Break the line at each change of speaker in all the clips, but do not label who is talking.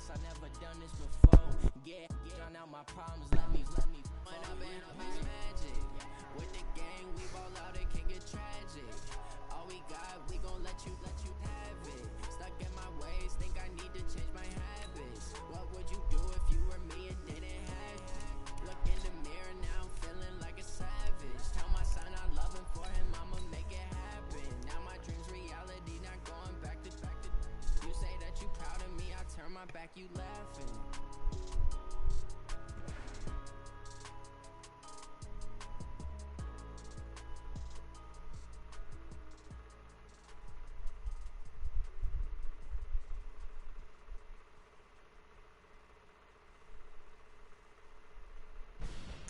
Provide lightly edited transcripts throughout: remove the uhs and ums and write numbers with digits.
I never done this before. Yeah, drown out my problems, let me find up it's magic. With the gang, we ball out, it can get tragic. All we got, we gon' let you have it. Stuck in my ways, think I need to change my habits. What would you do if you were me and didn't have it? Look in the mirror, now I'm feeling like a savage. Tell my son I love him, for him I'ma make it happen. Now my dream's reality, not going back to. You say that you proud of me, I turn my back, you laughing.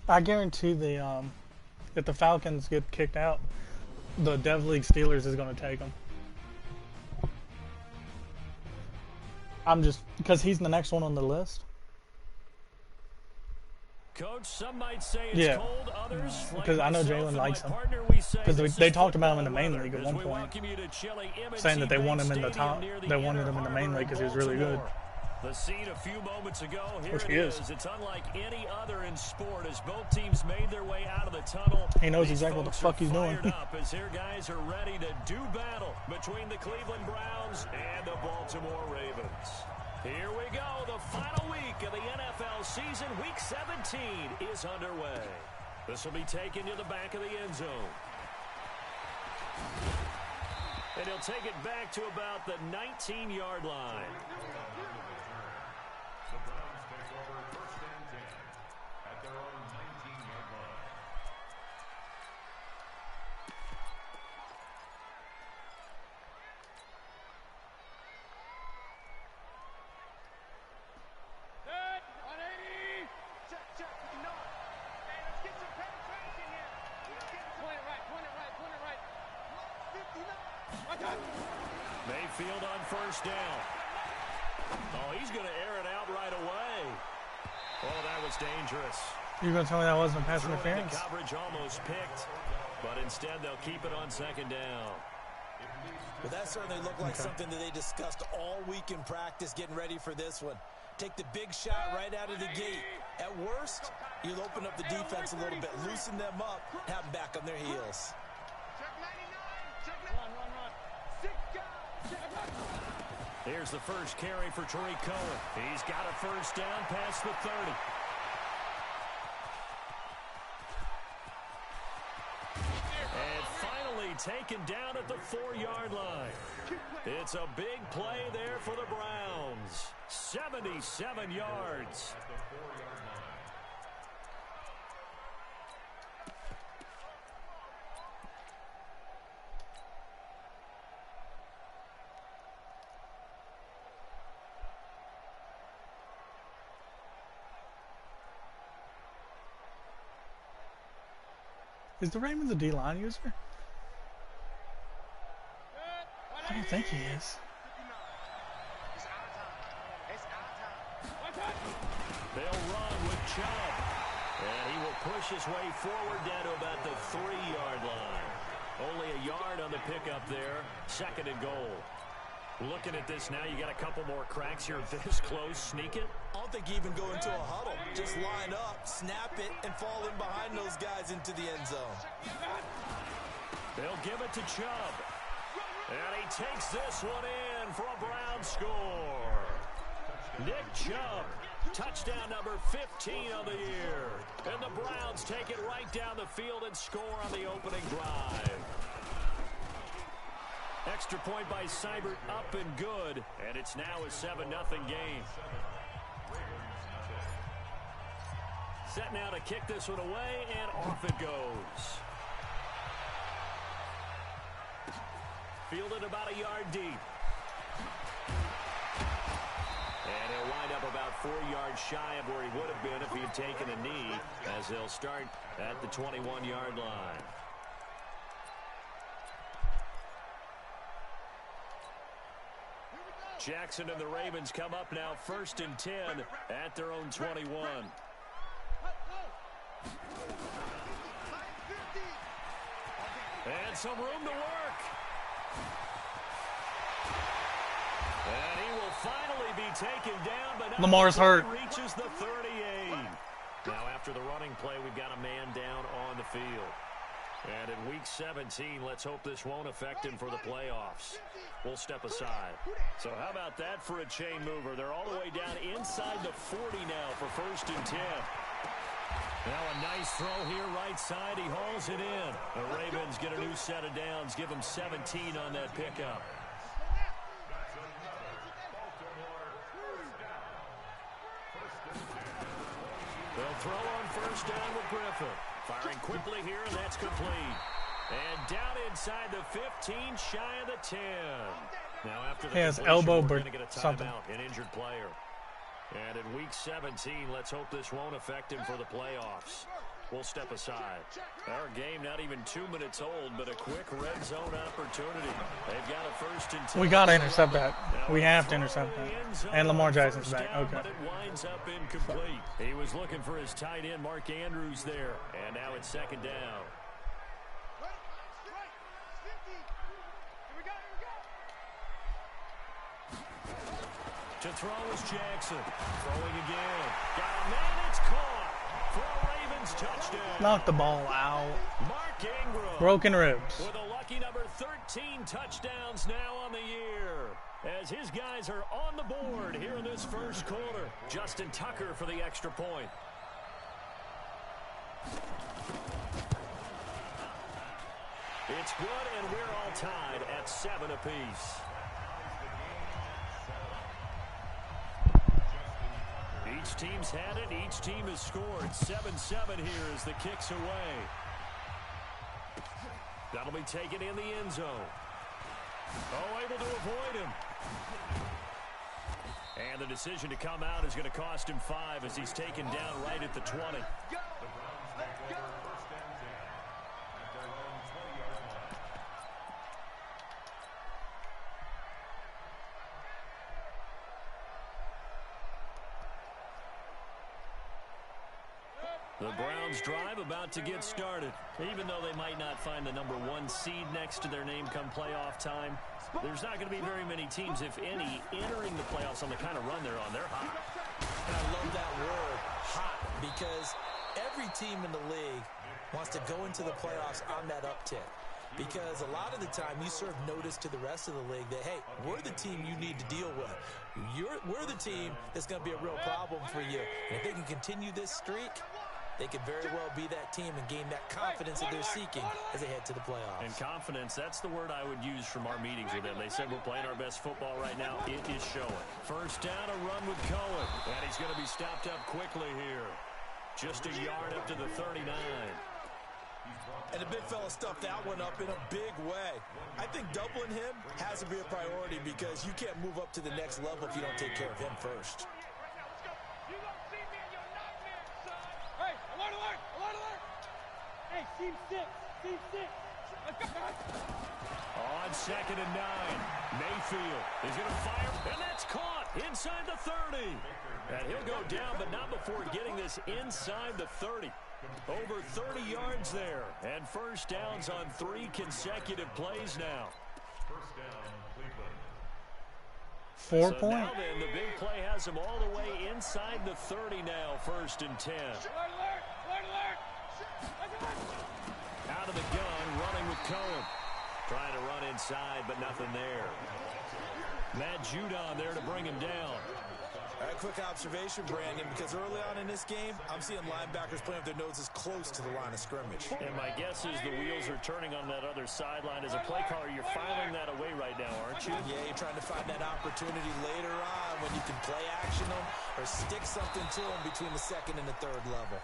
I guarantee if the Falcons get kicked out, the Dev League Steelers is going to take them. I'm just because he's the next one on the list.
Coach, some might say it's cold, others
because I know Jalen likes him. Because they talked about him in the main league at one point, saying that they want him in the top. They wanted him in the main league because he was really good.
The scene a few moments ago, here
Which
it
he is.
It's unlike any other in sport as both teams made their way out of the tunnel.
He knows exactly what the fuck he's doing.
Up as here guys are ready to do battle between the Cleveland Browns and the Baltimore Ravens. Here we go. The final week of the NFL season, week 17, is underway. This will be taken to the back of the end zone. And he'll take it back to about the 19-yard line.
The Browns take over first and 10 at their own 19-yard line.
Set, 180. Check. No. Hey, let's get some penetration here. Point it right. 59.
Mayfield on first down. Oh, he's going to air it out right away. Oh, that was dangerous.
You're going to tell me that wasn't a pass interference?
The coverage almost picked, but instead they'll keep it on second down.
Well, that certainly looked like something that they discussed all week in practice getting ready for this one. Take the big shot right out of the gate. At worst, you'll open up the defense a little bit, loosen them up, have them back on their heels.
Here's the first carry for Tariq Cohen. He's got a first down past the 30. And finally taken down at the 4-yard line. It's a big play there for the Browns. 77 yards.
Is the Ravens a D-line user? I don't think he is.
They'll run with Chubb. And he will push his way forward down to about the 3-yard line. Only a yard on the pickup there. Second and goal. Looking at this now, you got a couple more cracks here this close. Sneak it.
I don't think you even go into a huddle. Just line up, snap it, and fall in behind those guys into the end zone.
They'll give it to Chubb. And he takes this one in for a Brown score. Nick Chubb, touchdown number 15 on the year. And the Browns take it right down the field and score on the opening drive. Extra point by Seibert, up and good. And it's now a 7-0 game. Set now to kick this one away, and off it goes. Fielded about a yard deep. And he'll wind up about 4 yards shy of where he would have been if he had taken a knee, as they'll start at the 21-yard line. Jackson and the Ravens come up now 1st and 10 at their own 21. And some room to work. And he will finally be taken down, but
Lamar's hurt.
Reaches the 38. Now after the running play, we've got a man down on the field. And in week 17, let's hope this won't affect him for the playoffs. We'll step aside. So how about that for a chain mover? They're all the way down inside the 40 now for 1st and 10. Now a nice throw here, right side. He hauls it in. The Ravens get a new set of downs. Give them 17 on that pickup. They'll throw on 1st down with Griffin. Firing quickly here, and that's complete. And down inside the 15, shy of the 10. Now after the
his elbow
we're going to get a
something.
timeout, an injured player. And in week 17, let's hope this won't affect him for the playoffs. We'll step aside. Our game not even 2 minutes old, but a quick red zone opportunity. They've got a 1st and 10.
We got to intercept that. We have to intercept that. And Lamar Jackson's back.
Down,
okay.
but it winds up incomplete. He was looking for his tight end, Mark Andrews, there. And now it's 2nd down. To throw is Jackson. Throwing again. Got a man, it's caught. For a Ravens touchdown.
Knock the ball out.
Mark Ingram.
Broken ribs.
With a lucky number 13 touchdowns now on the year. As his guys are on the board here in this 1st quarter. Justin Tucker for the extra point. It's good, and we're all tied at 7 apiece. Each team's had it. Each team has scored. 7-7 here as the kick's away. That'll be taken in the end zone. Oh, able to avoid him. And the decision to come out is going to cost him 5 as he's taken down right at the 20. The Browns drive about to get started. Even though they might not find the number 1 seed next to their name come playoff time, there's not going to be very many teams, if any, entering the playoffs on the kind of run they're on. They're hot.
And I love that word, hot, because every team in the league wants to go into the playoffs on that uptick. Because a lot of the time you serve notice to the rest of the league that, hey, we're the team you need to deal with. We're the team that's going to be a real problem for you. And if they can continue this streak, they could very well be that team and gain that confidence that they're seeking as they head to the playoffs.
And confidence, that's the word I would use from our meetings with them. They said we're playing our best football right now. It is showing. 1st down, a run with Cohen. And he's going to be stopped up quickly here. Just a yard up to the 39.
And the big fella stuffed that one up in a big way. I think doubling him has to be a priority because you can't move up to the next level if you don't take care of him first.
Team 6. Let's go.
On 2nd and 9. Mayfield is going to fire, and that's caught inside the 30. And he'll go down, but not before getting this inside the 30. Over 30 yards there. And 1st downs on 3 consecutive plays now.
4
So
points.
now then, the big play has him all the way inside the 30 now, 1st and 10. Out of the gun, running with Cohen. Trying to run inside, but nothing there. Matt Judon there to bring him down.
A quick observation, Brandon, because early on in this game, I'm seeing linebackers playing with their noses close to the line of scrimmage.
And my guess is the wheels are turning on that other sideline. As a play caller, you're filing that away right now, aren't you?
Yeah, you're trying to find that opportunity later on when you can play action them or stick something to them between the 2nd and the 3rd level.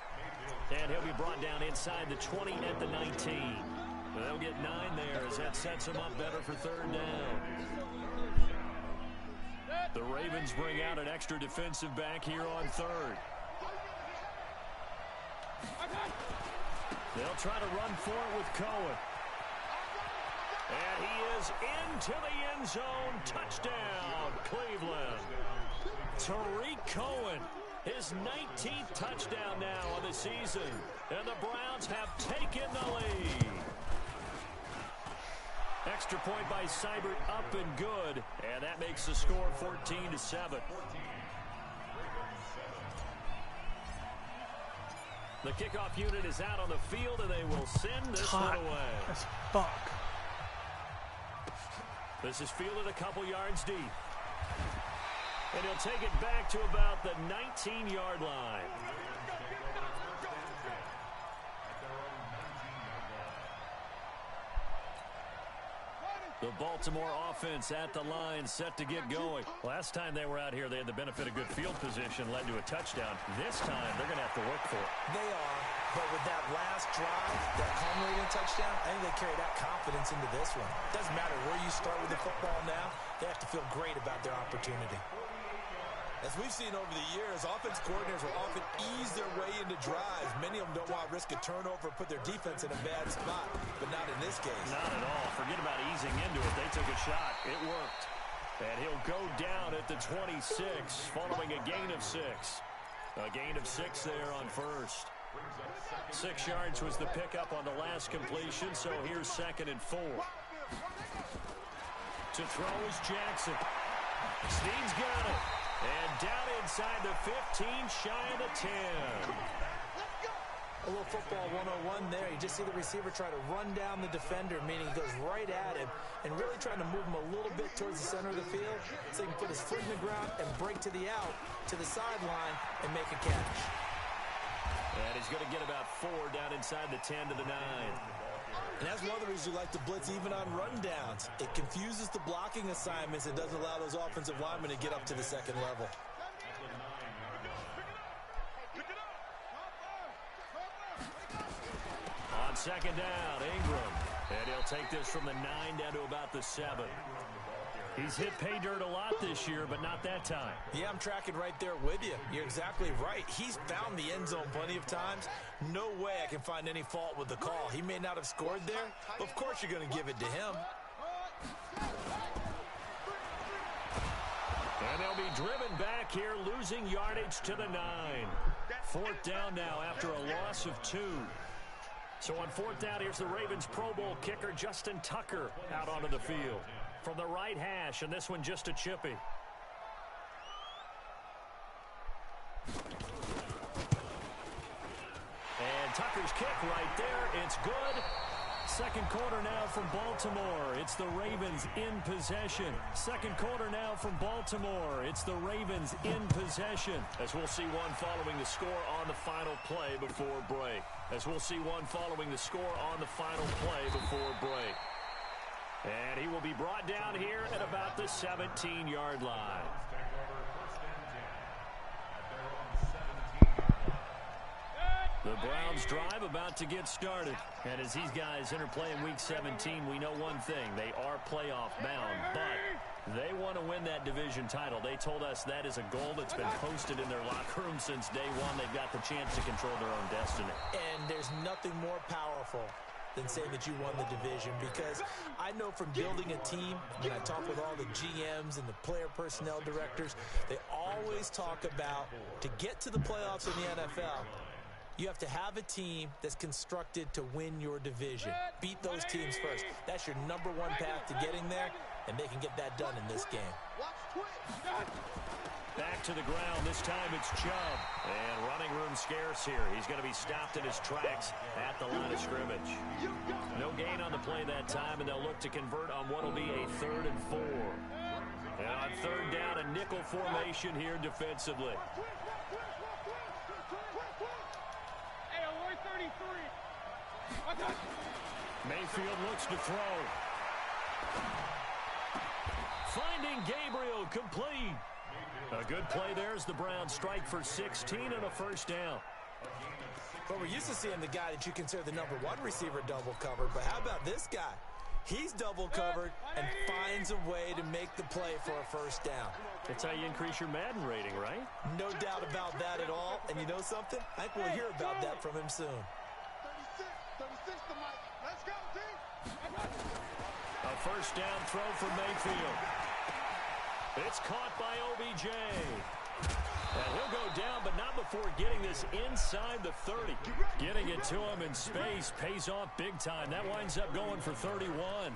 And he'll be brought down inside the 20 at the 19. They'll get 9 there as that sets him up better for 3rd down. The Ravens bring out an extra defensive back here on 3rd. They'll try to run for it with Cohen. And he is into the end zone. Touchdown, Cleveland. Tariq Cohen, his 19th touchdown now of the season. And the Browns have taken the lead. extra point by Seibert up and good. And that makes the score 14-7. The kickoff unit is out on the field, and they will send this one away.
As fuck.
This is fielded a couple yards deep. And he'll take it back to about the 19-yard line. The Baltimore offense at the line, set to get going. Last time they were out here, they had the benefit of good field position, led to a touchdown. This time, they're going to have to work for it.
They are, but with that last drive, that culminating touchdown, I think they carry that confidence into this one. Doesn't matter where you start with the football now, they have to feel great about their opportunity. As we've seen over the years, offense coordinators will often ease their way into drives. Many of them don't want to risk a turnover or put their defense in a bad spot, but not in this case.
Not at all. Forget about easing into it. They took a shot. It worked. And he'll go down at the 26 following a gain of 6. A gain of 6 there on first. 6 yards was the pickup on the last completion, so here's 2nd and 4. To throw is Jackson. Snead's got it. And down inside the 15, shy of the 10.
A little football 101 there. You just see the receiver try to run down the defender, meaning he goes right at him and really trying to move him a little bit towards the center of the field so he can put his foot in the ground and break to the out, to the sideline, and make a catch.
And he's going to get about 4 down inside the 10 to the 9.
And that's one of the reasons you like to blitz even on rundowns. It confuses the blocking assignments and doesn't allow those offensive linemen to get up to the second level.
On 2nd down, Ingram. And he'll take this from the 9 down to about the 7. He's hit pay dirt a lot this year, but not that time.
Yeah, I'm tracking right there with you. You're exactly right. He's found the end zone plenty of times. No way I can find any fault with the call. He may not have scored there, but of course you're going to give it to him.
And they'll be driven back here, losing yardage to the 9. 4th down now after a loss of 2. So on 4th down, here's the Ravens Pro Bowl kicker Justin Tucker out onto the field. From the right hash, and this one just a chippy. And Tucker's kick right there. It's good. 2nd quarter now from Baltimore. It's the Ravens in possession. 2nd quarter now from Baltimore. It's the Ravens in possession. As we'll see one following the score on the final play before break. As we'll see one following the score on the final play before break. And he will be brought down here at about the 17-yard line. The Browns drive about to get started. And as these guys interplay in Week 17, we know one thing. They are playoff bound, but they want to win that division title. They told us that is a goal that's been posted in their locker room since day one. They've got the chance to control their own destiny.
And there's nothing more powerful than saying that you won the division, because I know from building a team, when I talk with all the GMs and the player personnel directors, they always talk about, to get to the playoffs in the NFL, you have to have a team that's constructed to win your division. Beat those teams first. That's your #1 path to getting there, and they can get that done in this game.
Back to the ground. This time it's Chubb. And running room scarce here. He's going to be stopped in his tracks at the line of scrimmage. No gain on the play that time, and they'll look to convert on what will be a 3rd and 4. And on 3rd down, a nickel formation here defensively. Mayfield looks to throw. Finding Gabriel, complete. A good play there as the Browns strike for 16 and a 1st down.
But we're used to seeing the guy that you consider the #1 receiver double covered. But how about this guy? He's double covered and finds a way to make the play for a 1st down.
That's how you increase your Madden rating, right?
No doubt about that at all. And you know something? I think we'll hear about that from him soon.
36 to Mike. Let's go, team.
A 1st down throw for Mayfield. It's caught by OBJ. And he'll go down, but not before getting this inside the 30. Getting it to him in space pays off big time. That winds up going for 31.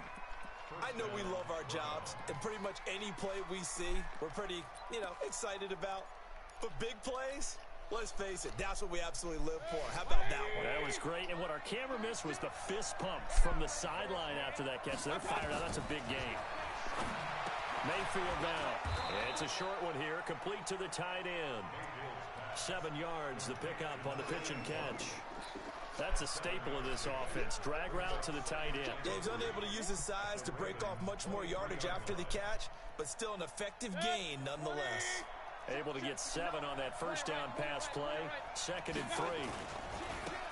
I know we love our jobs, and pretty much any play we see, we're pretty, excited about. But big plays, let's face it, that's what we absolutely live for. How about that one?
That was great, and what our camera missed was the fist pump from the sideline after that catch. They're fired out. That's a big game. Mayfield now. It's a short one here, complete to the tight end. 7 yards, the pickup on the pitch and catch. That's a staple of this offense. Drag route to the tight end.
Dave's unable to use his size to break off much more yardage after the catch, but still an effective gain nonetheless.
Able to get 7 on that first down pass play. 2nd and 3.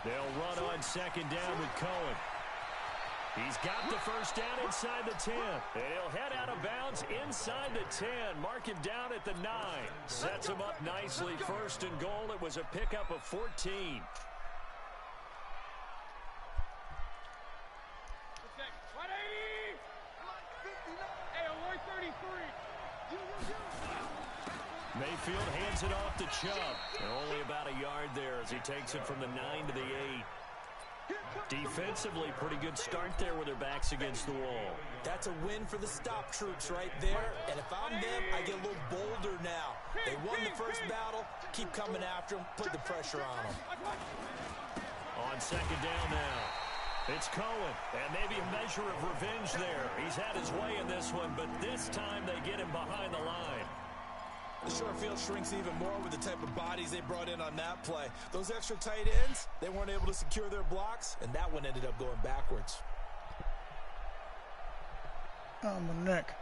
They'll run on 2nd down with Cohen. He's got the first down inside the 10. And he'll head out of bounds inside the 10. Mark him down at the 9. Sets him up nicely. 1st and goal. It was a pickup of 14. Mayfield hands it off to Chubb. And only about a yard there as he takes it from the 9 to the 8. Defensively, pretty good start there with their backs against the wall.
That's a win for the stop troops right there. And if I'm them, I get a little bolder now. They won the first battle. Keep coming after them. Put the pressure on them.
On 2nd down now. It's Cohen, and maybe a measure of revenge there. He's had his way in this one, but this time they get him behind the line.
The short field shrinks even more with the type of bodies they brought in on that play. Those extra tight ends, they weren't able to secure their blocks, and that one ended up going backwards.
Oh, my neck.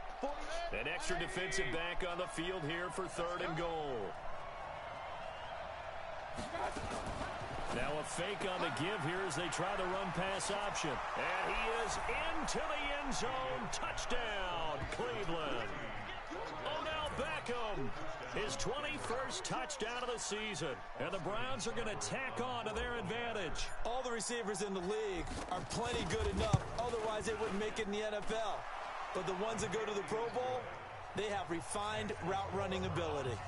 An extra defensive back on the field here for 3rd and goal. Now a fake on the give here as they try the run-pass option. And he is into the end zone. Touchdown, Cleveland. Odell Beckham, his 21st touchdown of the season. And the Browns are going to tack on to their advantage.
All the receivers in the league are plenty good enough. Otherwise, they wouldn't make it in the NFL. But the ones that go to the Pro Bowl, they have refined route-running ability.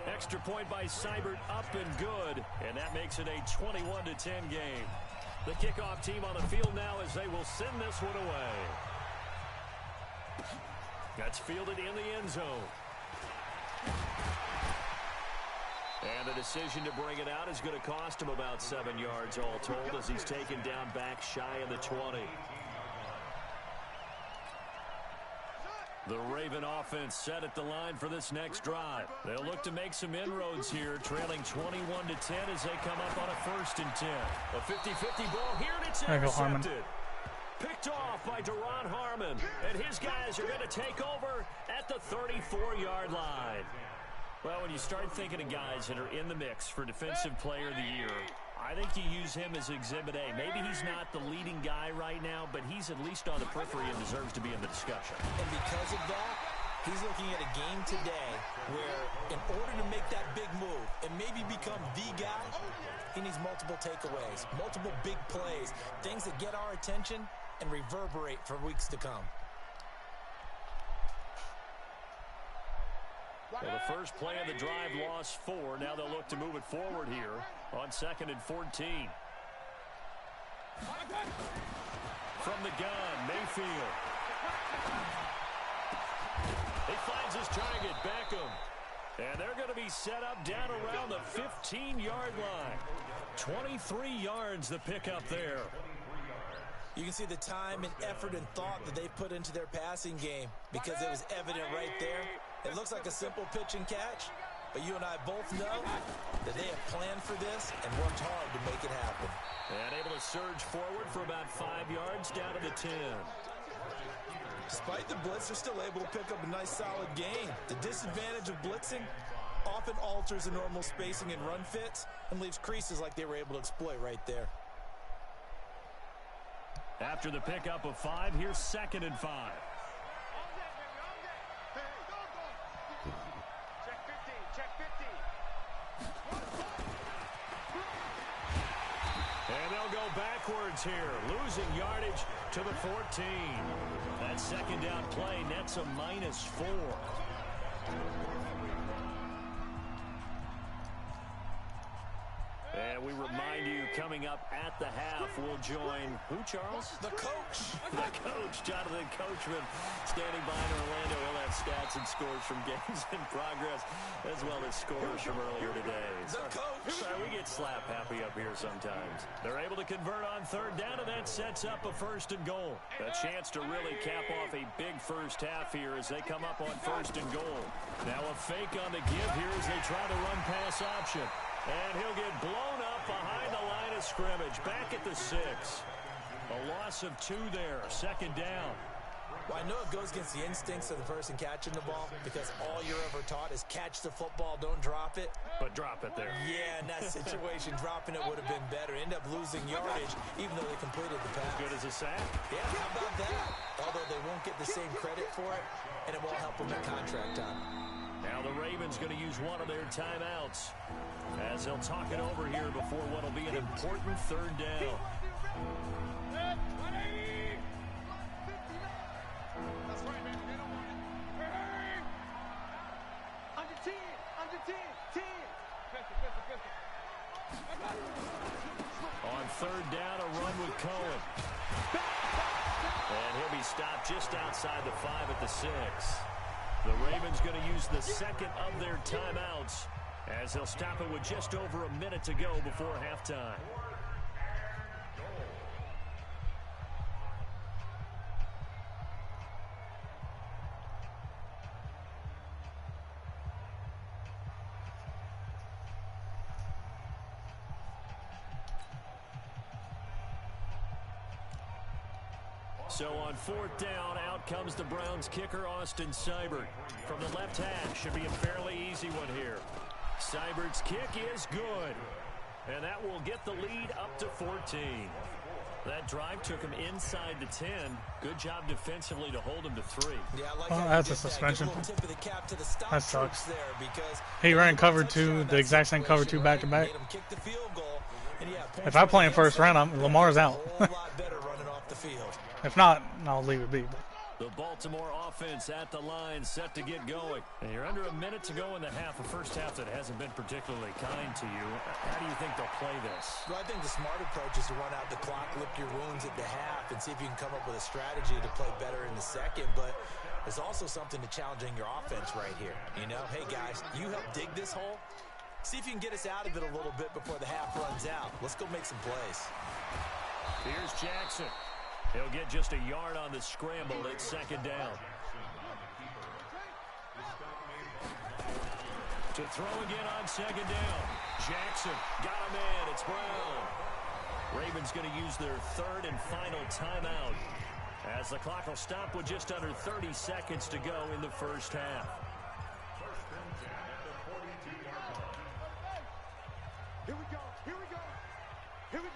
Extra point by Seibert, up and good. And that makes it a 21-10 game. The kickoff team on the field now as they will send this one away. That's fielded in the end zone. And the decision to bring it out is going to cost him about 7 yards all told as he's taken down back shy of the 20. The Raven offense set at the line for this next drive. They'll look to make some inroads here, trailing 21-10 as they come up on a 1st and 10. A 50-50 ball here, and it's intercepted. Picked off by Deron Harmon, and his guys are going to take over at the 34-yard line. Well, when you start thinking of guys that are in the mix for Defensive Player of the Year, I think you use him as Exhibit A. Maybe he's not the leading guy right now, but he's at least on the periphery and deserves to be in the discussion.
And because of that, he's looking at a game today where in order to make that big move and maybe become the guy, he needs multiple takeaways, multiple big plays, things that get our attention and reverberate for weeks to come.
Well, the first play of the drive lost 4. Now they'll look to move it forward here on 2nd and 14. From the gun, Mayfield. He finds his target, Beckham. And they're going to be set up down around the 15-yard line. 23 yards the pickup there.
You can see the time and effort and thought that they put into their passing game because it was evident right there. It looks like a simple pitch and catch, but you and I both know that they have planned for this and worked hard to make it happen.
And able to surge forward for about 5 yards down to the 10.
Despite the blitz, they're still able to pick up a nice solid gain. The disadvantage of blitzing often alters the normal spacing and run fits and leaves creases like they were able to exploit right there.
After the pickup of 5, here's 2nd and 5. And they'll go backwards here, losing yardage to the 14. That 2nd down play nets a -4. And And we remind you, coming up at the half, we'll join who, Charles?
The coach.
The coach, Jonathan Coachman, standing by in Orlando. He'll have stats and scores from games in progress, as well as scores from earlier today.
The coach.
Sorry, we get slap happy up here sometimes. They're able to convert on third down, and that sets up a 1st and goal. A chance to really cap off a big first half here as they come up on 1st and goal. Now a fake on the give here as they try the run-pass option. And he'll get blown up behind the line of scrimmage. Back at the 6. A loss of 2 there. 2nd down.
Well, I know it goes against the instincts of the person catching the ball because all you're ever taught is catch the football, don't drop it.
But drop it there.
Yeah, in that situation, dropping it would have been better. End up losing yardage even though they completed the pass.
Good as a sack.
Yeah, how about that? Although they won't get the same credit for it, and it won't help them at contract time.
Now the Ravens going to use one of their timeouts as they'll talk it over here before what will be an important 3rd down.
That's right, man. They don't want it. Hey! Under 10. Under 10. 10. Pistol.
On 3rd down, a run with Cohen. And he'll be stopped just outside the 5 at the 6. The Ravens going to use the 2nd of their timeouts as they'll stop it with just over a minute to go before halftime. So on 4th down, out comes the Browns kicker, Austin Seibert. From the left hash, should be a fairly easy one here. Seibert's kick is good. And that will get the lead up to 14. That drive took him inside the 10. Good job defensively to hold him to 3.
Yeah, I like
Oh,
how
that's
you
a
did that.
suspension.
Give a little tip of the cap to the stop
That sucks.
troops there because
He ran cover 2, the exact same cover 2 back to back.
made him kick the field goal, and yeah,
If I play in first round, Lamar's out.
a whole lot better running off the field.
If not, I'll leave it be.
The Baltimore offense at the line, set to get going. And you're under a minute to go in the half, a first half that hasn't been particularly kind to you. How do you think they'll play this?
Well, I think the smart approach is to run out the clock, lick your wounds at the half, and see if you can come up with a strategy to play better in the 2nd. But there's also something to challenging your offense right here. You know, hey, guys, you help dig this hole. See if you can get us out of it a little bit before the half runs out. Let's go make some plays.
Here's Jackson. He'll get just a yard on the scramble at 2nd down. To throw again on 2nd down. Jackson got him in. It's Brown. Ravens going to use their 3rd and final timeout as the clock will stop with just under 30 seconds to go in the first half.
Here we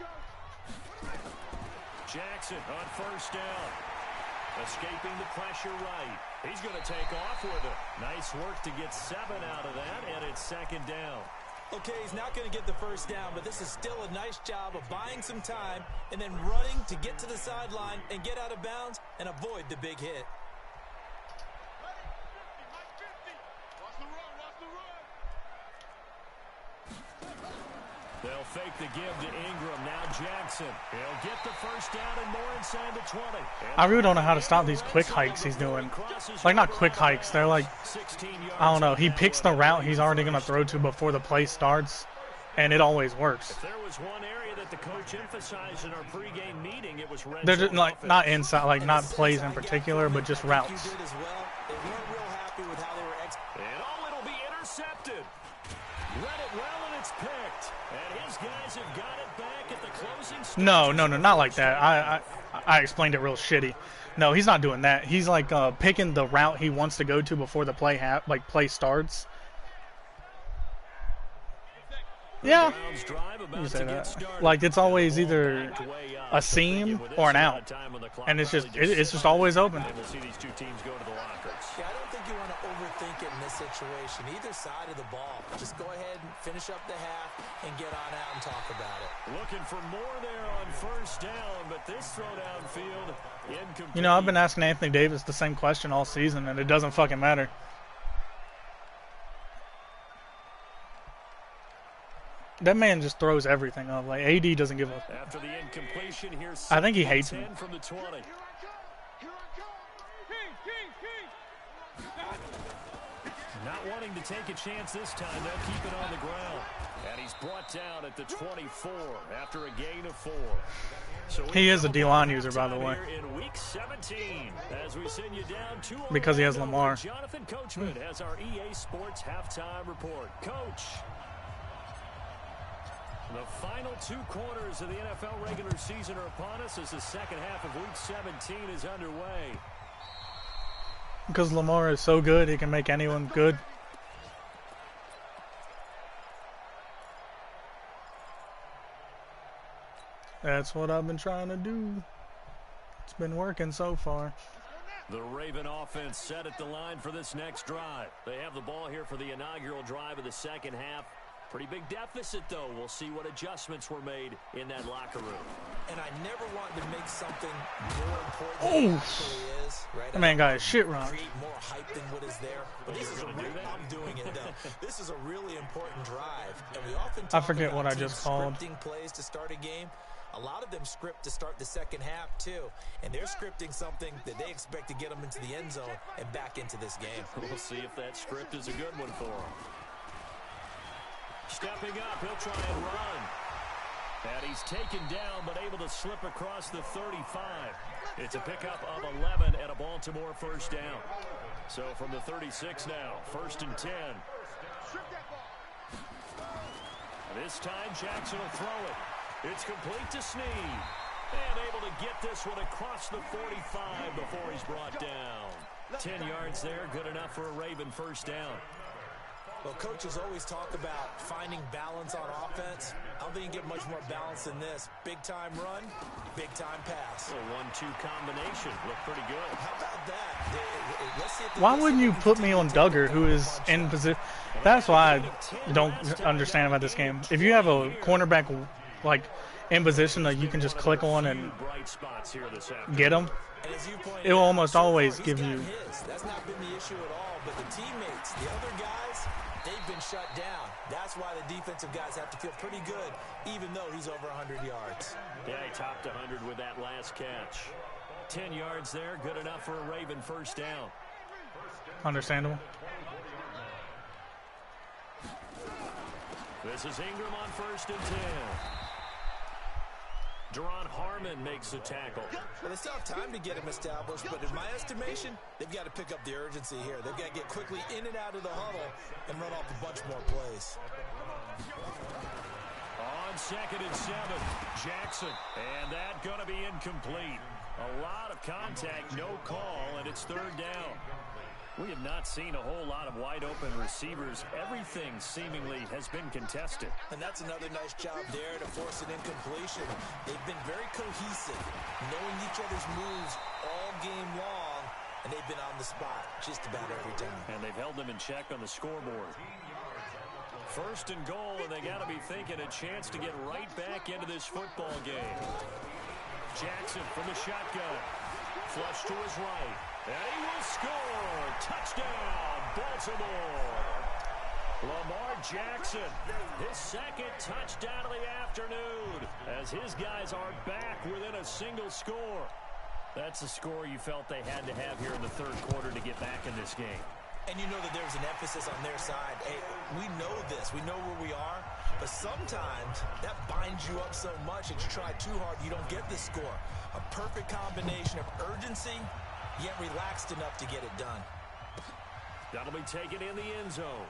go.
Jackson on 1st down. Escaping the pressure right. He's going to take off with it. Nice work to get 7 out of that, and it's 2nd down.
Okay, he's not going to get the first down, but this is still a nice job of buying some time and then running to get to the sideline and get out of bounds and avoid the big hit.
They'll fake the give to Ingram. Now Jackson. He'll get the first down and more inside the 20.
I really don't know how to stop these quick hikes he's doing. Like, not quick hikes. They're like, I don't know. He picks the route he's already going to throw to before the play starts, and it always works.
If there was one area that the coach emphasized in our pregame meeting, it was red
They're just
zone
like,
offense.
not inside, like, not plays in particular, but just routes.
You did as well. They weren't real happy with how they were
And it'll be intercepted. Read it well, and it's picked. And his guys have got it back at the closing stage.
No, not like that. I explained it real shitty. No, he's not doing that. He's like picking the route he wants to go to before the play play starts. Yeah,
Browns drive about
you
to
say
get
that.
started.
Like, it's always
Ball
either
backed way up.
a
So thinking
seam
with this
or an
amount
out,
of time on the clock,
and it's
probably
just always open.
And we'll see these two teams go to the lockers.
Yeah, I don't think you want to overthink it in this situation. Either side of the ball. Just go ahead and finish up the half and get on out and talk about it.
Looking for more there on 1st down, but this throw downfield incomplete.
You know, I've been asking Anthony Davis the same question all season, and it doesn't fucking matter. That man just throws everything up. Like, AD doesn't give a...
After the incompletion, here's
I think he hates me.
from the 20. Not wanting to take a chance this time, they'll keep it on the ground. And he's brought down at the 24 after a gain of 4. So
he is a D-line user, by the way.
In week 17, as we send you down to
because he has Lamar.
Jonathan Coachman has our EA Sports halftime report. Coach. The final 2 quarters of the NFL regular season are upon us as the second half of week 17 is underway.
Because Lamar is so good, he can make anyone good. That's what I've been trying to do. It's been working so far.
The Raven offense set at the line for this next drive. They have the ball here for the inaugural drive of the second half. Pretty big deficit, though. We'll see what adjustments were made in that locker room.
And I never want to make something more important than it actually is. Right?
That man got his shit wrong.
Create more hype than what is there. But this is I'm doing it, though. This is a really important drive. And we often talk
I forget
about
what I just called.
Scripting plays to start a game. A lot of them script to start the second half, too. And they're scripting something that they expect to get them into the end zone and back into this game.
We'll see if that script is a good one for them. Stepping up, he'll try and run. And he's taken down, but able to slip across the 35. It's a pickup of 11 and a Baltimore first down. So from the 36 now, 1st and 10. This time, Jackson will throw it. It's complete to Snead. And able to get this one across the 45 before he's brought down. 10 yards there, good enough for a Raven first down.
Well, coaches always talk about finding balance on offense. I don't think you get much more balance than this. Big-time run, big-time pass.
A 1-2 combination. Looked pretty good.
How about that? Let's see if
Why wouldn't you put me on Duggar, who is in position? That's why I don't understand about this game. If you have a cornerback, like, in position that you can just click on and get him, it will almost always give you...
That's not been the issue at all, but the teammates, the other guys, they've been shut down. That's why the defensive guys have to feel pretty good, even though he's over 100 yards.
Yeah, he topped 100 with that last catch. 10 yards there, good enough for a Raven first down.
Understandable.
This is Ingram on 1st and 10. Deron Harmon makes the tackle.
Well, they still have time to get him established, but in my estimation, they've got to pick up the urgency here. They've got to get quickly in and out of the huddle and run off a bunch more plays.
On 2nd and 7, Jackson. And that going to be incomplete. A lot of contact, no call, and it's 3rd down. We have not seen a whole lot of wide-open receivers. Everything seemingly has been contested.
And that's another nice job there to force an incompletion. They've been very cohesive, knowing each other's moves all game long, and they've been on the spot just about every time.
And they've held them in check on the scoreboard. 1st and goal, and they got to be thinking a chance to get right back into this football game. Jackson from the shotgun. Flush to his right. And he will score. Touchdown, Baltimore. Lamar Jackson, his 2nd touchdown of the afternoon, as his guys are back within a single score. That's the score you felt they had to have here in the 3rd quarter to get back in this game.
And you know that there's an emphasis on their side. Hey, we know this. We know where we are. But sometimes that binds you up so much that you try too hard, you don't get the score. A perfect combination of urgency, yet relaxed enough to get it done.
That'll be taken in the end zone.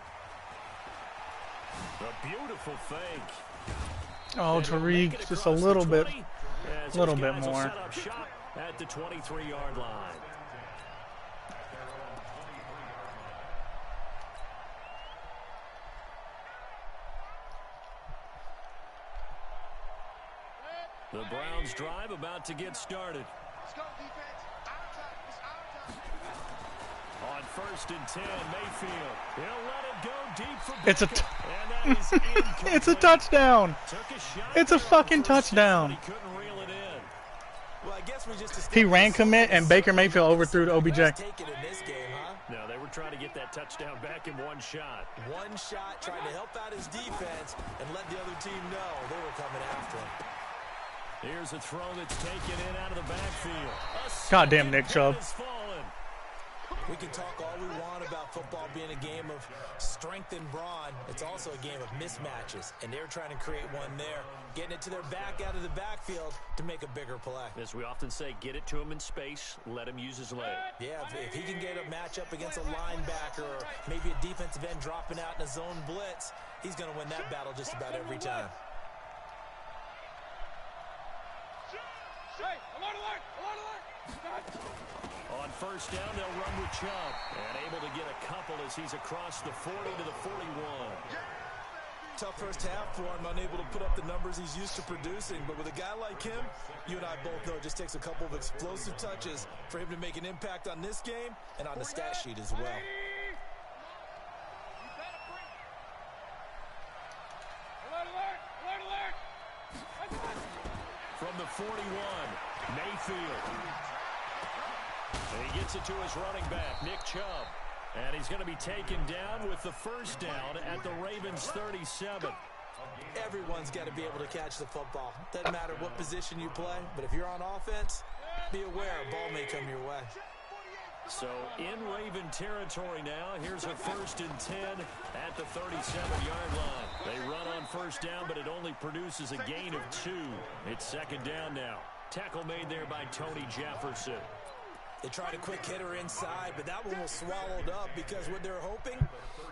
A beautiful fake.
Oh, Tariq, just a little bit more.
Set up shop at the 23-yard line. The Browns drive about to get started.
Let's go, defense. Our time. It's our time.
On 1st and 10, Mayfield. He'll let it go deep for
It's a
Beckham, and that is incomplete.
it's a touchdown.
Took a shot
It's a
there
fucking
on first down,
touchdown.
but he couldn't reel it in.
Well, I guess we just
He ran commit, and Baker Mayfield overthrew to OBJ.
Take it in this game, huh?
No, they were trying to get get that touchdown back in one shot.
One shot, trying to help out his defense and let the other team know they were coming after him.
Here's a throw that's taken in out of the backfield.
Goddamn Nick Chubb.
We can talk all we want about football being a game of strength and brawn. It's also a game of mismatches, and they're trying to create one there, getting it to their back out of the backfield to make a bigger play.
As we often say, get it to him in space, let him use his leg.
Yeah, if he can get a matchup against a linebacker or maybe a defensive end dropping out in a zone blitz, he's going to win that battle just about every time.
Hey, alert, alert, alert, alert.
On first down, they'll run with Chubb. And able to get a couple as he's across the 40 to the 41.
Tough first half for him, unable to put up the numbers he's used to producing. But with a guy like him, you and I both know it just takes a couple of explosive touches for him to make an impact on this game and on the stat sheet as well.
Alert, alert, alert, alert.
From the 41, Mayfield. And he gets it to his running back, Nick Chubb. And he's going to be taken down with the first down at the Ravens' 37.
Everyone's got to be able to catch the football. Doesn't matter what position you play, but if you're on offense, be aware a ball may come your way.
So in Raven territory now, here's a 1st and 10 at the 37-yard line. They run on first down, but it only produces a gain of 2. It's second down now. Tackle made there by Tony Jefferson.
They tried a quick hitter inside, but that one was swallowed up because what they're hoping,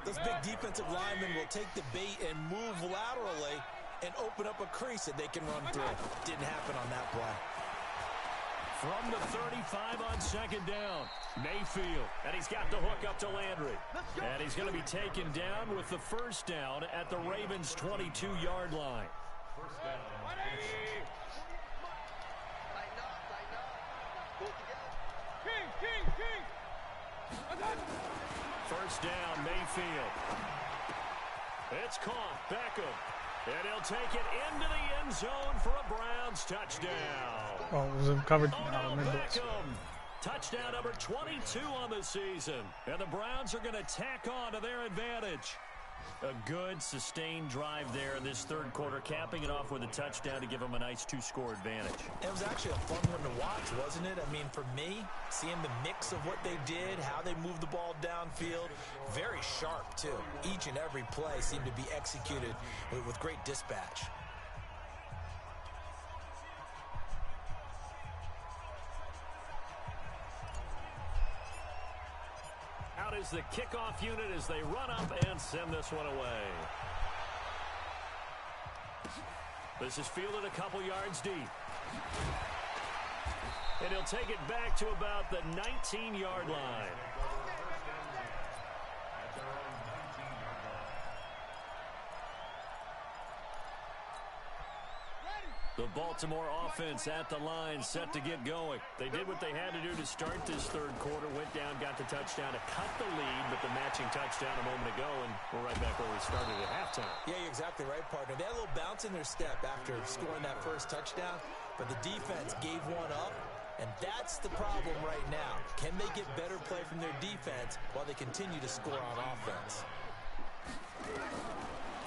those big defensive linemen will take the bait and move laterally and open up a crease that they can run through. Didn't happen on that play.
From the 35 on second down, Mayfield, and he's got the hook up to Landry. And he's going to be taken down with the first down at the Ravens' 22-yard line. First down, Mayfield. It's caught, Beckham. And he'll take it into the end zone for a Browns touchdown.
Oh, was it covered?
Oh, Beckham. Touchdown number 22 on the season. And the Browns are going to tack on to their advantage. A good, sustained drive there in this third quarter, capping it off with a touchdown to give them a nice 2-score advantage.
It was actually a fun one to watch, wasn't it? I mean, for me, seeing the mix of what they did, how they moved the ball downfield, very sharp, too. Each and every play seemed to be executed with great dispatch.
Out is the kickoff unit as they run up and send this one away. This is fielded a couple yards deep. And he'll take it back to about the 19-yard line. The Baltimore offense at the line, set to get going. They did what they had to do to start this third quarter, went down, got the touchdown to cut the lead, but the matching touchdown a moment ago, and we're right back where we started at halftime.
Yeah, you're exactly right, partner. They had a little bounce in their step after scoring that first touchdown, but the defense gave one up, and that's the problem right now. Can they get better play from their defense while they continue to score on offense?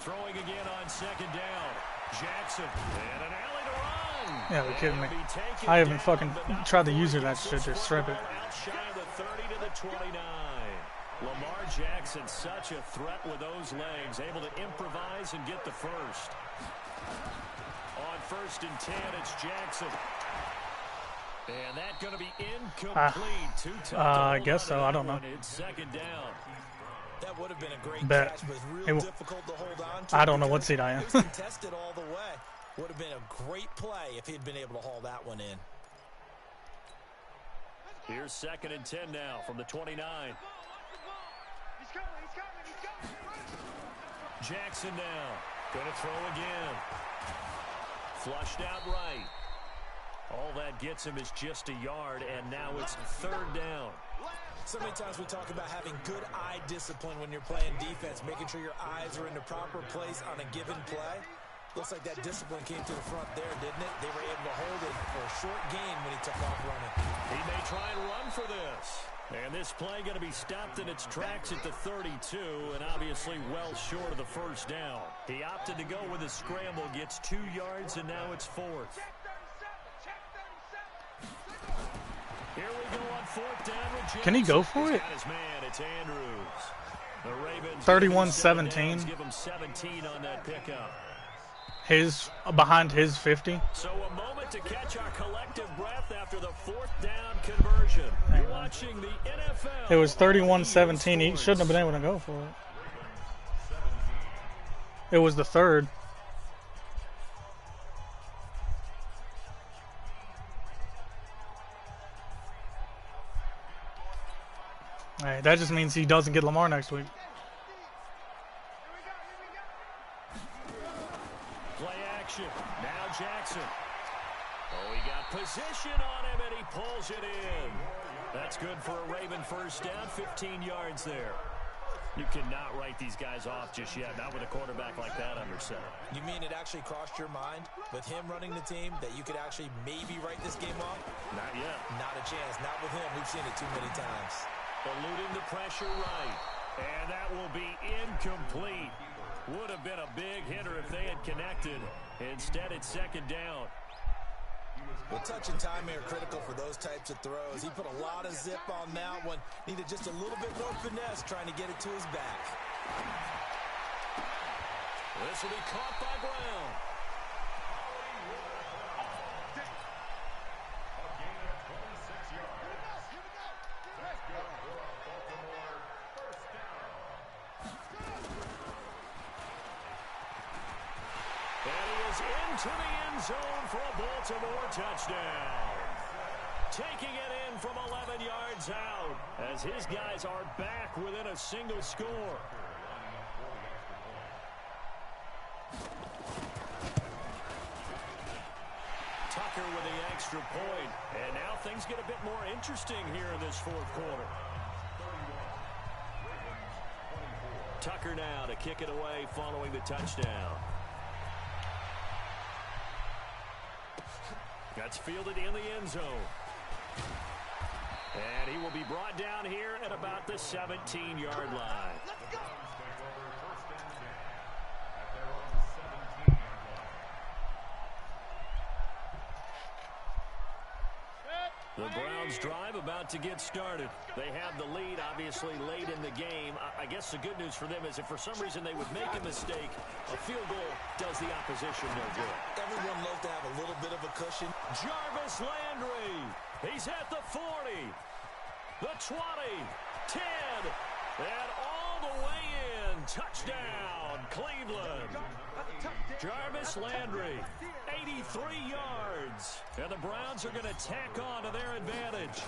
Throwing again on second down. Jackson, and an alley to run.
Yeah, you're kidding me. I haven't fucking tried to use that shit to strip it.
Outside the 30 to the 29. Lamar Jackson, such a threat with those legs, able to improvise and get the first. On 1st and 10, it's Jackson. And that going to be incomplete. Too tough
I guess so. I don't know.
It's second down.
That would have been a great
Bet.
catch, but real difficult to hold on to.
I don't know what seed I am.
It was contested all the way. Would have been a great play if he'd been able to haul that one in.
Here's 2nd and 10 now from the 29.
He's coming.
Jackson now. Going to throw again. Flushed out right. All that gets him is just a yard, and now it's 3rd down.
So many times we talk about having good eye discipline when you're playing defense, making sure your eyes are in the proper place on a given play. Looks like that discipline came to the front there, didn't it? They were able to hold it for a short gain when he took off running.
He may try and run for this. And this play going to be stopped in its tracks at the 32, and obviously well short of the first down. He opted to go with a scramble, gets 2 yards, and now it's 4th. Here we go on 4th down with Jackson.
Can he go for it?
His man, it's Andrews. The Ravens
31-17.
give him 17 on that pickup.
His behind his 50.
So a moment to catch our collective breath after the 4th down conversion. You're watching the NFL.
It was 31-17. He shouldn't have been able to go for it. It was the 3rd. Hey, that just means he doesn't get Lamar next week.
Play action. Now Jackson. Oh, he got position on him, and he pulls it in. That's good for a Raven first down, 15 yards there. You cannot write these guys off just yet, not with a quarterback like that under center.
You mean it actually crossed your mind with him running the team that you could actually maybe write this game off?
Not yet.
Not a chance. Not with him. We've seen it too many times.
Eluding the pressure right. And that will be incomplete. Would have been a big hitter if they had connected. Instead, it's 2nd down.
Well, touch and time are critical for those types of throws. He put a lot of zip on that one. Needed just a little bit more finesse trying to get it to his back.
This will be caught by Brown. Into the end zone for a Baltimore touchdown. Taking it in from 11 yards out as his guys are back within a single score. Tucker with the extra point. And now things get a bit more interesting here in this 4th quarter. Tucker now to kick it away following the touchdown. That's fielded in the end zone. And he will be brought down here at about the 17-yard line. The Browns drive about to get started. They have the lead, obviously, late in the game. I guess the good news for them is if for some reason they would make a mistake, a field goal does the opposition no good.
Everyone loves to have a little bit of a cushion.
Jarvis Landry. He's at the 40, the 20, 10, and all the way in. Touchdown, Cleveland. Jarvis Landry, 83 yards. And the Browns are going to tack on to their advantage.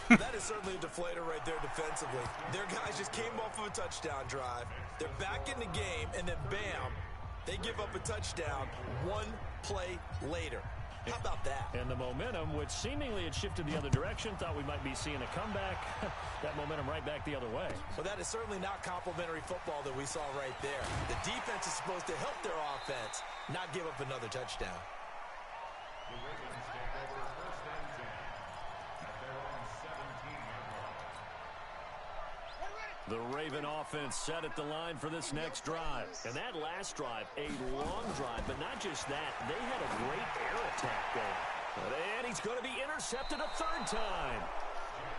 That is certainly a deflator right there defensively. Their guys just came off of a touchdown drive. They're back in the game, and then bam, they give up a touchdown 1 play later. How about that?
And the momentum, which seemingly had shifted the other direction, thought we might be seeing a comeback. That momentum right back the other way.
Well, that is certainly not complimentary football that we saw right there. The defense is supposed to help their offense, not give up another touchdown.
The Ravens take over 1st and 10 at their own 17-yard line.
The Raven offense set at the line for this next drive. And that last drive, a long drive, but not just that. They had a great air attack going. And he's going to be intercepted a 3rd time.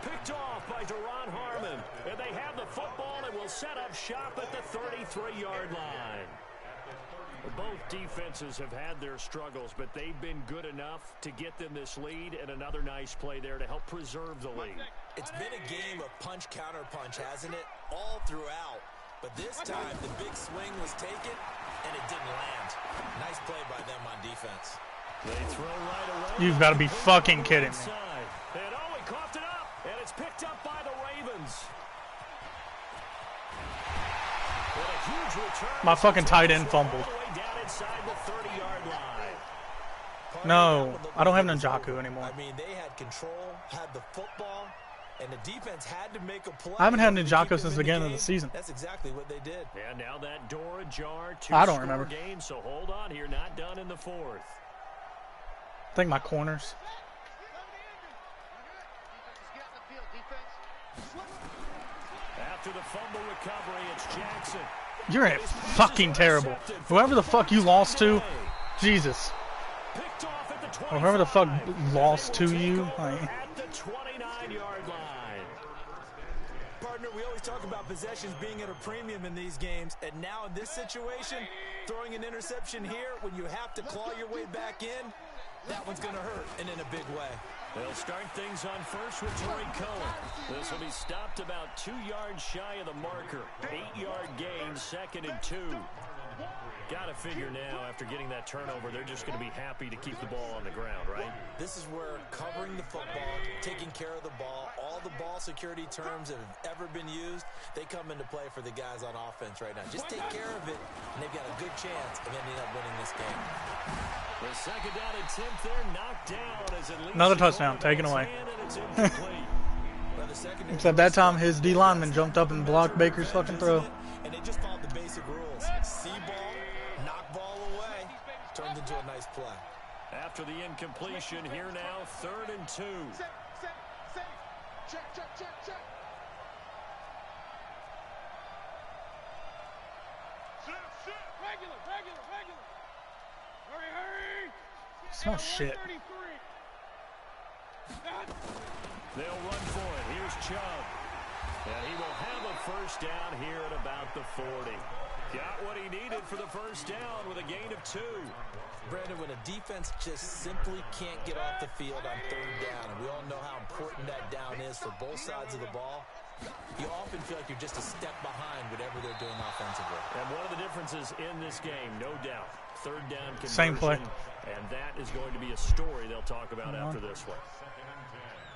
Picked off by Deron Harmon. And they have the football and will set up shop at the 33-yard line. Both defenses have had their struggles, but they've been good enough to get them this lead, and another nice play there to help preserve the lead.
It's been a game of punch-counter-punch, hasn't it? All throughout. But this time, the big swing was taken, and it didn't land. Nice play by them on defense.
They throw right away.
You've got to be fucking kidding me.
And oh, he coughed it up, and it's picked up by the Ravens. What a huge return.
My fucking tight end fumbled. No, I don't have Njoku anymore.
I mean, they had control, had the football, And the defense had to make a play.
I haven't had
to
Njoku
keep them
since the
in
beginning of
game.
the season.
That's exactly what they did.
And now that door ajar.
I don't remember.
Game, so hold on here. Not done in the fourth.
I think my corners.
After the fumble recovery, it's Jackson.
You're fucking terrible. Whoever the fuck you lost to, Jesus.
Picked off at the
Or whoever the fuck
25.
lost to you. Like,
At the 29-yard line.
Partner, we always talk about possessions being at a premium in these games, and now in this situation, throwing an interception here when you have to claw your way back in, that one's going to hurt, and in a big way.
They'll start things on first with Torrey Cohen. This will be stopped about 2 yards shy of the marker. 8-yard gain, 2nd and 2. Got to figure now, after getting that turnover, they're just going to be happy to keep the ball on the ground, right?
This is where covering the football, taking care of the ball, all the ball security terms that have ever been used, they come into play for the guys on offense right now. Just take care of it, and they've got a good chance of ending up winning this game.
The 2nd down attempt there, knocked down as it leads
another touchdown taken away. Except that time his D lineman jumped up and blocked Baker's fucking throw.
And they just followed the basic rules. See ball, knock ball away, turned into a nice play.
After the incompletion, here now, 3rd and 2.
Check. Regular. Hurry.
Smell shit.
They'll run for it. Here's Chubb. And he will have a first down here at about the 40. Got what he needed for the first down with a gain of 2.
Brandon, when a defense just simply can't get off the field on 3rd down, and we all know how important that down is for both sides of the ball, you often feel like you're just a step behind whatever they're doing offensively.
And one of the differences in this game, no doubt, 3rd down conversion.
Same play.
And that is going to be a story they'll talk about after this one.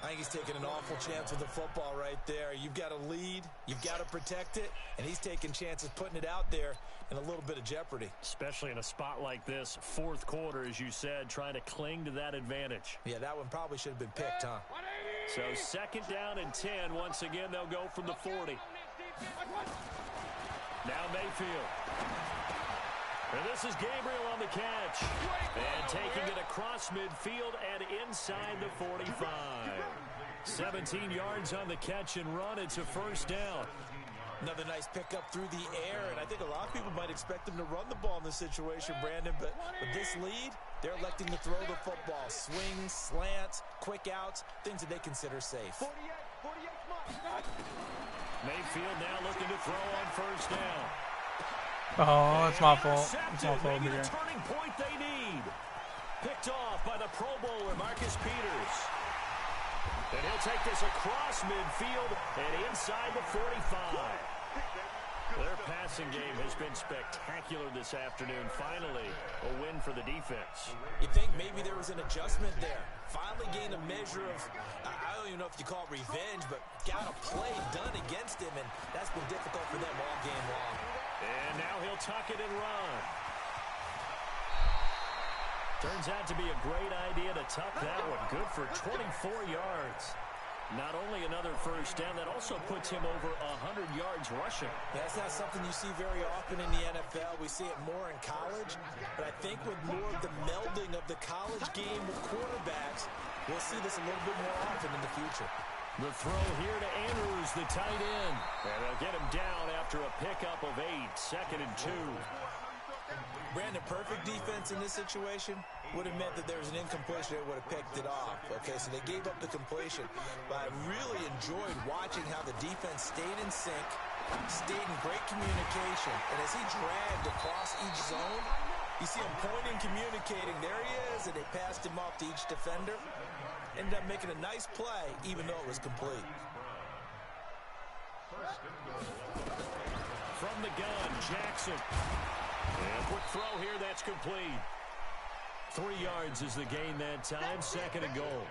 I think he's taking an awful chance with the football right there. You've got to lead, you've got to protect it, and he's taking chances putting it out there in a little bit of jeopardy.
Especially in a spot like this, 4th quarter, as you said, trying to cling to that advantage.
Yeah, that one probably should have been picked, huh?
So 2nd down and 10. Once again, they'll go from the 40. Now Mayfield. And this is Gabriel on the catch. And taking it across midfield and inside the 45. 17 yards on the catch and run. It's a first down.
Another nice pickup through the air, and I think a lot of people might expect them to run the ball in this situation, Brandon, but with this lead, they're electing to throw the football. Swings, slants, quick outs, things that they consider safe.
Mayfield now looking to throw on first down.
Oh, it's my fault. It's my fault,
Maybe the
BJ.
turning point they need. Picked off by the Pro Bowler, Marcus Peters. And he'll take this across midfield and inside the 45. Their passing game has been spectacular this afternoon. Finally, a win for the defense.
You think maybe there was an adjustment there. Finally gained a measure of, I don't even know if you call it revenge, but got a play done against him, and that's been difficult for them all game long.
And now he'll tuck it and run. Turns out to be a great idea to tuck that one. Good for 24 yards. Not only another first down, that also puts him over 100 yards rushing.
That's not something you see very often in the NFL. We see it more in college, but I think with more of the melding of the college game with quarterbacks, we'll see this a little bit more often in the future.
The throw here to Andrews, the tight end. And they'll get him down after a pickup of 8, 2nd and 2.
Brandon, perfect defense in this situation would have meant that there was an incompletion that would have picked it off. Okay, so they gave up the completion. But I really enjoyed watching how the defense stayed in sync, stayed in great communication. And as he dragged across each zone, you see him pointing, communicating. There he is, and they passed him off to each defender. Ended up making a nice play, even though it was complete.
From the gun, Jackson. And quick throw here, that's complete. 3 yards is the gain that time, 2nd and goal.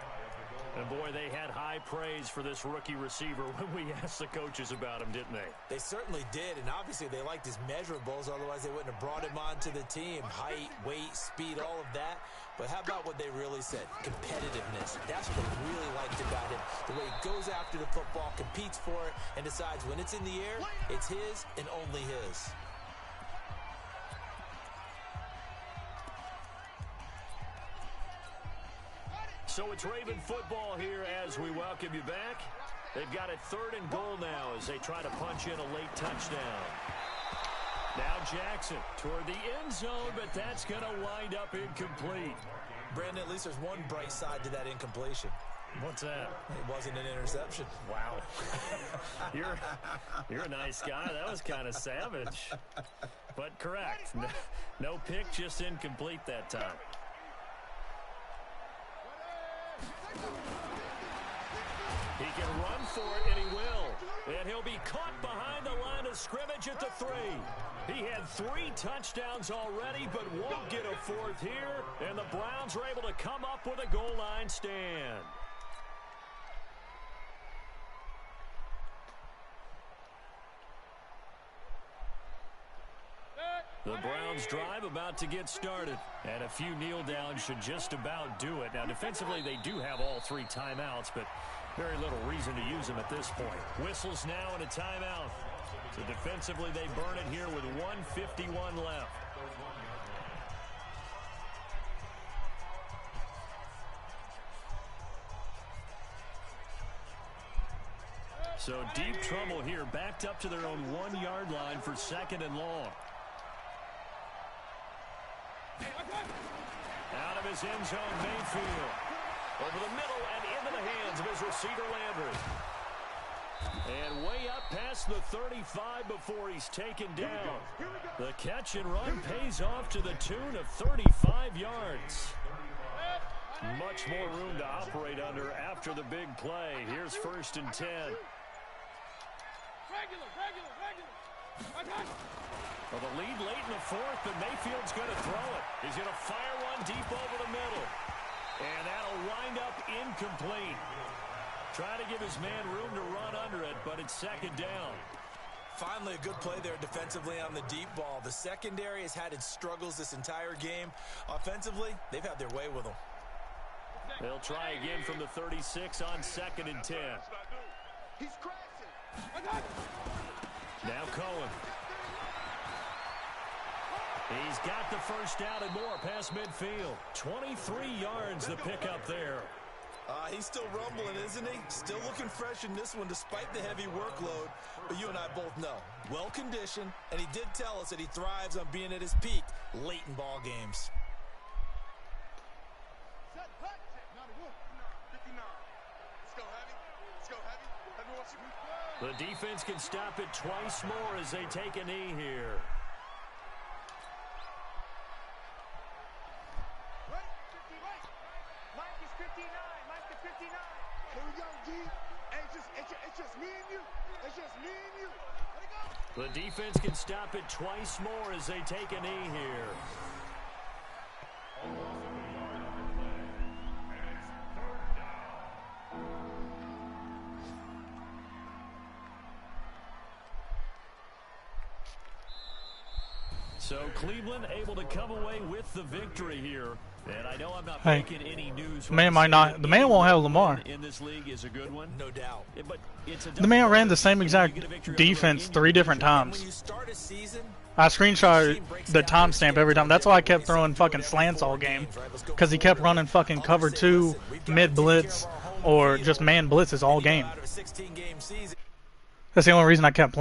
And boy, they had high praise for this rookie receiver when we asked the coaches about him, didn't they?
They certainly did, and obviously they liked his measurables, otherwise they wouldn't have brought him onto the team. Height, weight, speed, all of that. But how about what they really said? Competitiveness. That's what they really liked about him. The way he goes after the football, competes for it, and decides when it's in the air, it's his and only his.
So it's Raven football here as we welcome you back. They've got it 3rd and goal now as they try to punch in a late touchdown. Now Jackson toward the end zone, but that's going to wind up incomplete.
Brandon, at least there's one bright side to that incompletion.
What's that?
It wasn't an interception.
Wow. You're a nice guy. That was kind of savage. But correct. No pick, just incomplete that time. He can run for it, and he will. And he'll be caught behind the line of scrimmage at the 3. He had 3 touchdowns already, but won't get a 4th here. And the Browns are able to come up with a goal line stand. The Browns drive about to get started. And a few kneel downs should just about do it. Now, defensively, they do have all 3 timeouts, but very little reason to use them at this point. Whistles now and a timeout. So defensively, they burn it here with 1:51 left. So deep trouble here, backed up to their own 1-yard line for 2nd and long. Out of his end zone, Mayfield. Over the middle and into the hands of his receiver, Landry. And way up past the 35 before he's taken down. The catch and run pays off to the tune of 35 yards. Much more room to operate under after the big play. Here's 1st and 10. Well, the lead late in the 4th, but Mayfield's going to throw it. He's going to fire one deep over the middle. And that'll wind up incomplete. Try to give his man room to run under it, but it's 2nd down.
Finally, a good play there defensively on the deep ball. The secondary has had its struggles this entire game. Offensively, they've had their way with them.
They'll try again from the 36 on 2nd and 10.
He's crashing.
Now Cohen. He's got the 1st down and more past midfield. 23 yards the pickup there.
He's still rumbling, isn't he? Still looking fresh in this one despite the heavy workload. But you and I both know, well-conditioned, and he did tell us that he thrives on being at his peak late in ball games.
The defense can stop it twice more as they take a knee here. The defense can stop it twice more as they take a knee here. So Cleveland able to come away with the victory here. And I know I'm not making any news.
The man might not. The man won't have Lamar.
In this league is a good one,
no doubt.
But it's a
the man ran the same exact defense 3 different times.
When you start a season,
I screenshot the timestamp every time. That's why I kept throwing fucking slants all game, because he kept running fucking cover 2, mid blitz, or just man blitzes all game. That's the only reason I kept